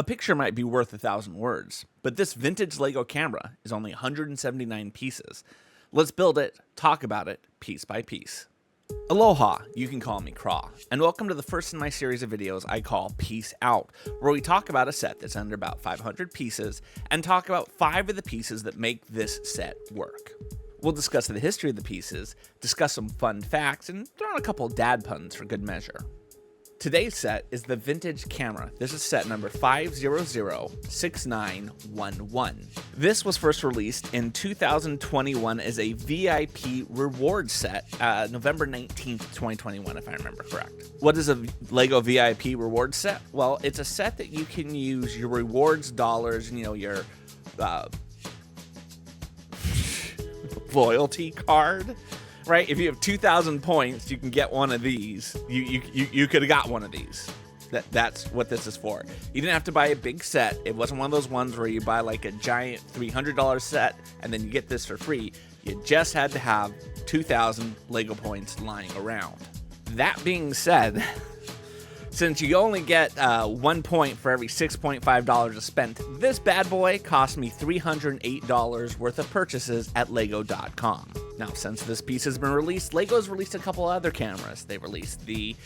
A picture might be worth 1,000 words, but this vintage Lego camera is only 179 pieces. Let's build it, talk about it, piece by piece. Aloha, you can call me Craw, and welcome to the first in my series of videos I call Piece Out, where we talk about a set that's under about 500 pieces, and talk about 5 of the pieces that make this set work. We'll discuss the history of the pieces, discuss some fun facts, and throw in a couple dad puns for good measure. Today's set is the vintage camera. This is set number 5006911. This was first released in 2021 as a VIP reward set, November 19th, 2021, if I remember correct. What is a Lego VIP reward set? Well, it's a set that you can use your rewards dollars, your loyalty card. Right? If you have 2,000 points, you can get one of these. You could have got one of these. That's what this is for. You didn't have to buy a big set. It wasn't one of those ones where you buy like a giant $300 set and then you get this for free. You just had to have 2,000 Lego points lying around. That being said, since you only get 1 point for every $6.5 spent, this bad boy cost me $308 worth of purchases at Lego.com. Now, since this piece has been released, Lego's released a couple other cameras. They released the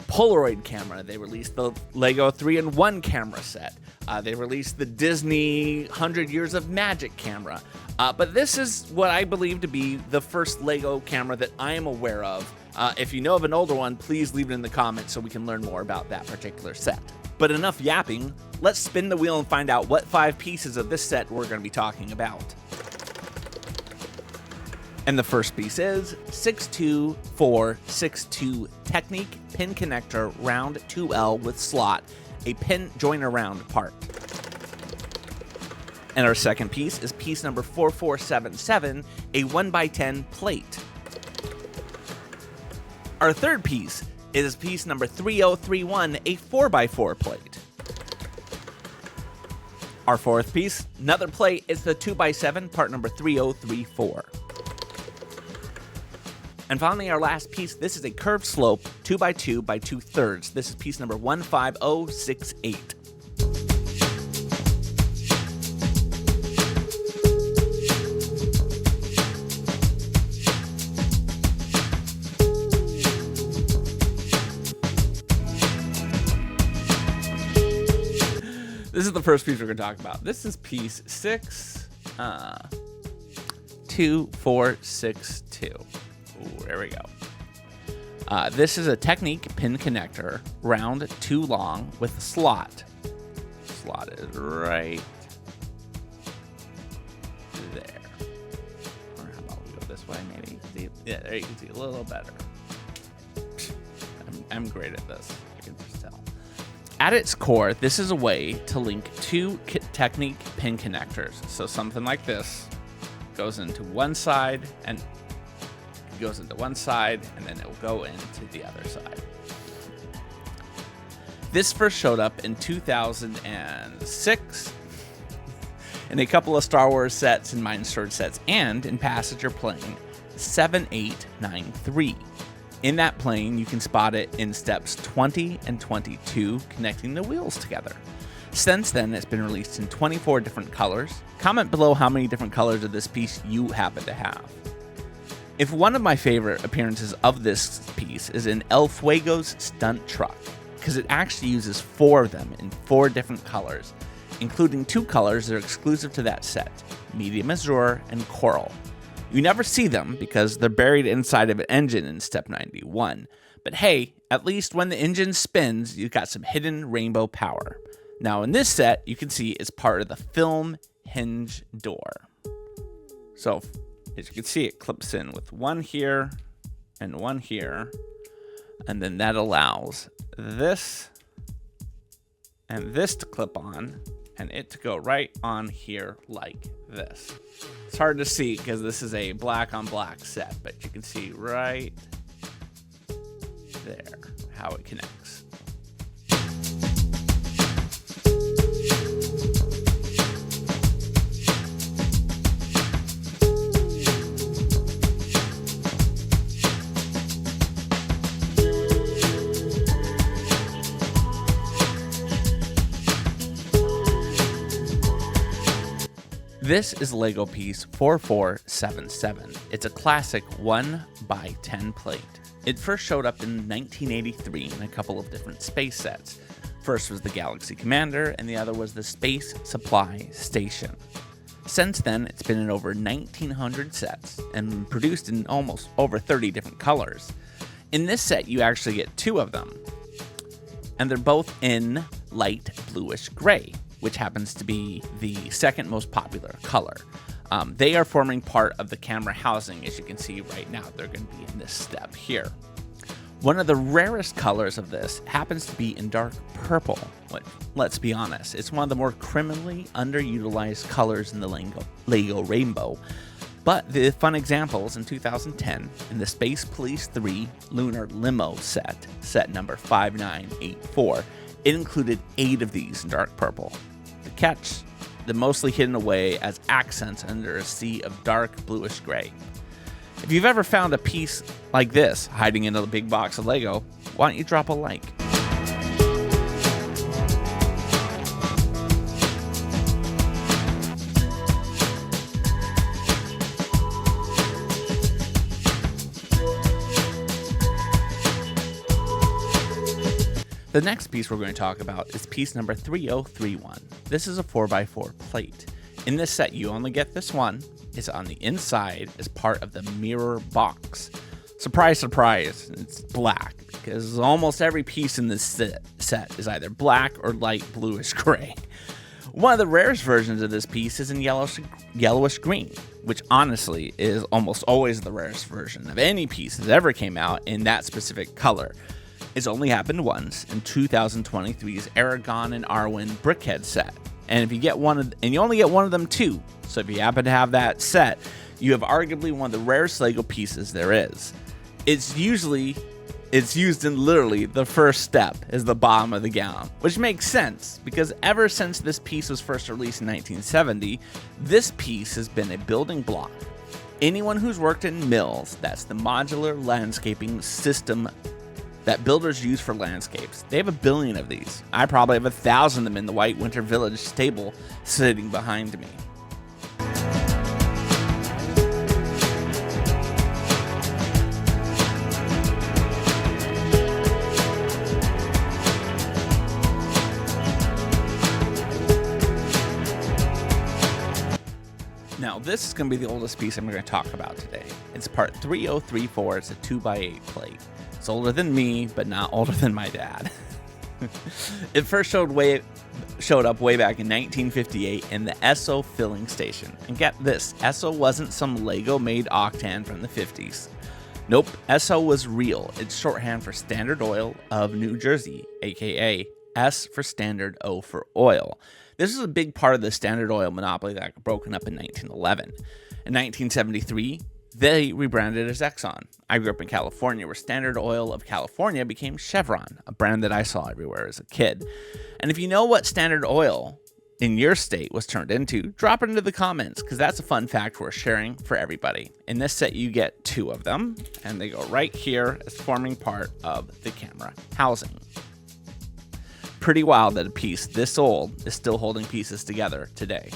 Polaroid camera. They released the Lego 3-in-1 camera set. They released the Disney 100 Years of Magic camera. But this is what I believe to be the first Lego camera that I am aware of. If you know of an older one, please leave it in the comments so we can learn more about that particular set. But enough yapping, let's spin the wheel and find out what 5 pieces of this set we're going to be talking about. And the first piece is 62462 Technic pin connector round 2L with slot, a pin joiner round part. And our second piece is piece number 4477, a 1x10 plate. Our third piece is piece number 3031, a 4x4 plate. Our fourth piece, another plate, is the 2x7, part number 3034. And finally, our last piece, this is a curved slope 2x2 by 2/3. This is piece number 15068. This is the first piece we're going to talk about. This is piece 62462. Ooh, there we go. This is a Technic pin connector, round 2 long with a slot. Slot is right there. Or how about we go this way, maybe? See, yeah, there you can see a little better. I'm great at this. You can just tell. At its core, this is a way to link 2 Technic pin connectors. So something like this goes into one side and goes into one side, and then it will go into the other side. This first showed up in 2006 in a couple of Star Wars sets and Mine Sword sets, and in passenger plane 7893. In that plane, you can spot it in steps 20 and 22, connecting the wheels together. Since then, it's been released in 24 different colors. Comment below how many different colors of this piece you happen to have. If one of my favorite appearances of this piece is in El Fuego's stunt truck, because it actually uses 4 of them in 4 different colors, including 2 colors that are exclusive to that set, medium azure and coral. You never see them because they're buried inside of an engine in step 91. But hey, at least when the engine spins, you've got some hidden rainbow power. Now in this set, you can see it's part of the film hinge door. So, as you can see, it clips in with one here and one here, and then that allows this and this to clip on, and it to go right on here like this. It's hard to see because this is a black on black set, but you can see right there how it connects. This is Lego piece 4477. It's a classic 1x10 plate. It first showed up in 1983 in a couple of different space sets. First was the Galaxy Commander, and the other was the Space Supply Station. Since then, it's been in over 1,900 sets and produced in almost over 30 different colors. In this set, you actually get two of them, and they're both in light bluish gray, which happens to be the second most popular color. They are forming part of the camera housing, as you can see right now. They're going to be in this step here. One of the rarest colors of this happens to be in dark purple. But let's be honest, it's one of the more criminally underutilized colors in the Lego rainbow. But the fun examples in 2010 in the Space Police 3 Lunar Limo set number 5984, it included 8 of these in dark purple. The catch, they're mostly hidden away as accents under a sea of dark bluish gray. If you've ever found a piece like this hiding in a big box of Lego, why don't you drop a like? The next piece we're going to talk about is piece number 3031. This is a 4x4 plate. In this set, you only get this one. It's on the inside as part of the mirror box. Surprise, surprise, it's black, because almost every piece in this set is either black or light bluish gray. One of the rarest versions of this piece is in yellowish green, which honestly is almost always the rarest version of any piece that ever came out in that specific color. It's only happened once in 2023's Aragorn and Arwen BrickHeadz set. And if you get you only get one of them too. So if you happen to have that set, you have arguably one of the rarest Lego pieces there is. It's used in literally the first step as the bottom of the gown, which makes sense because ever since this piece was first released in 1970, this piece has been a building block. Anyone who's worked in mills, that's the modular landscaping system that builders use for landscapes. They have 1 billion of these. I probably have 1,000 of them in the White Winter Village stable sitting behind me. Now, this is going to be the oldest piece I'm going to talk about today. It's part 3034. It's a 2x8 plate. It's older than me, but not older than my dad. It first showed up way back in 1958 in the Esso filling station. And get this, Esso wasn't some Lego-made octan from the 50s. Nope, Esso was real. It's shorthand for Standard Oil of New Jersey, aka S for Standard, O for Oil. This is a big part of the Standard Oil monopoly that got broken up in 1911. In 1973, they rebranded as Exxon. I grew up in California, where Standard Oil of California became Chevron, a brand that I saw everywhere as a kid. And if you know what Standard Oil in your state was turned into, drop it into the comments, because that's a fun fact we're sharing for everybody. In this set, you get 2 of them, and they go right here as forming part of the camera housing. Pretty wild that a piece this old is still holding pieces together today.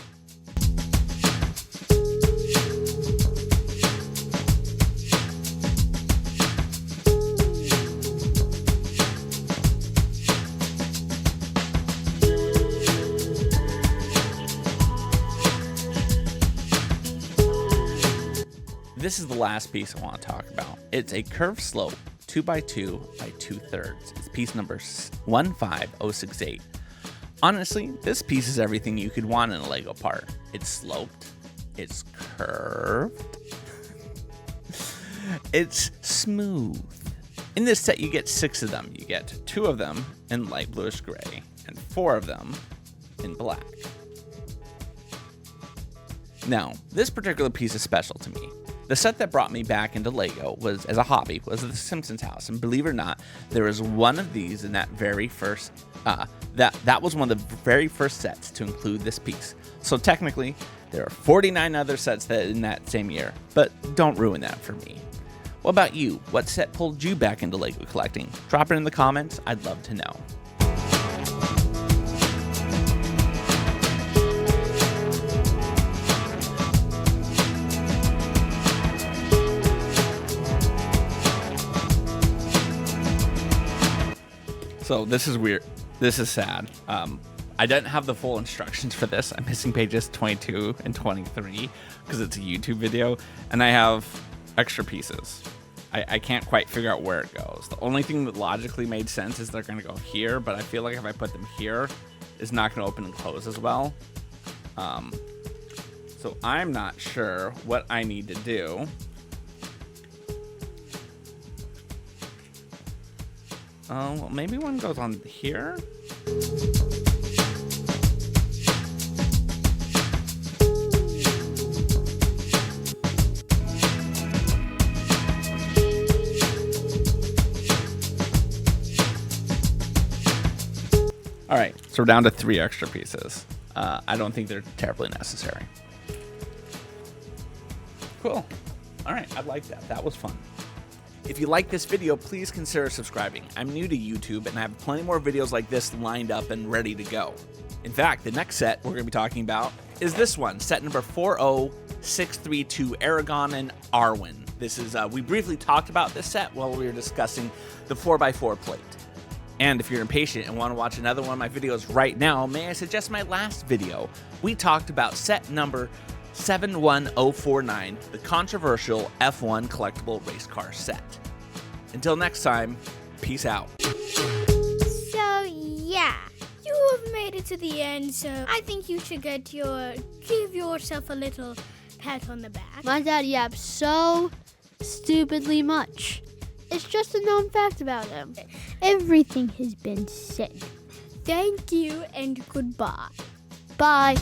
This is the last piece I want to talk about. It's a curved slope 2x2 by 2/3. It's piece number 15068. Honestly, this piece is everything you could want in a Lego part. It's sloped, it's curved, it's smooth. In this set, you get 6 of them. You get 2 of them in light bluish gray and 4 of them in black. Now, this particular piece is special to me. The set that brought me back into Lego was, as a hobby, was the Simpsons house. And believe it or not, there was one of these in that very first, that was one of the very first sets to include this piece. So technically, there are 49 other sets that in that same year, but don't ruin that for me. What about you? What set pulled you back into Lego collecting? Drop it in the comments. I'd love to know. So this is weird. This is sad. I didn't have the full instructions for this. I'm missing pages 22 and 23 because it's a YouTube video, and I have extra pieces. I can't quite figure out where it goes. The only thing that logically made sense is they're going to go here, but I feel like if I put them here, it's not going to open and close as well. So I'm not sure what I need to do. Oh, well, maybe one goes on here. All right, so we're down to 3 extra pieces. I don't think they're terribly necessary. Cool. All right, I like that. That was fun. If you like this video, please consider subscribing. I'm new to YouTube, and I have plenty more videos like this lined up and ready to go. In fact, the next set we're going to be talking about is this one, set number 40632, Aragorn and Arwen. This is, we briefly talked about this set while we were discussing the 4x4 plate. And if you're impatient and want to watch another one of my videos right now, may I suggest my last video? We talked about set number 71049, the controversial F1 collectible race car set. Until next time, peace out. So yeah, you have made it to the end, so I think you should give yourself a little pat on the back. My dad yaps so stupidly much. It's just a known fact about him. Everything has been said. Thank you and goodbye. Bye.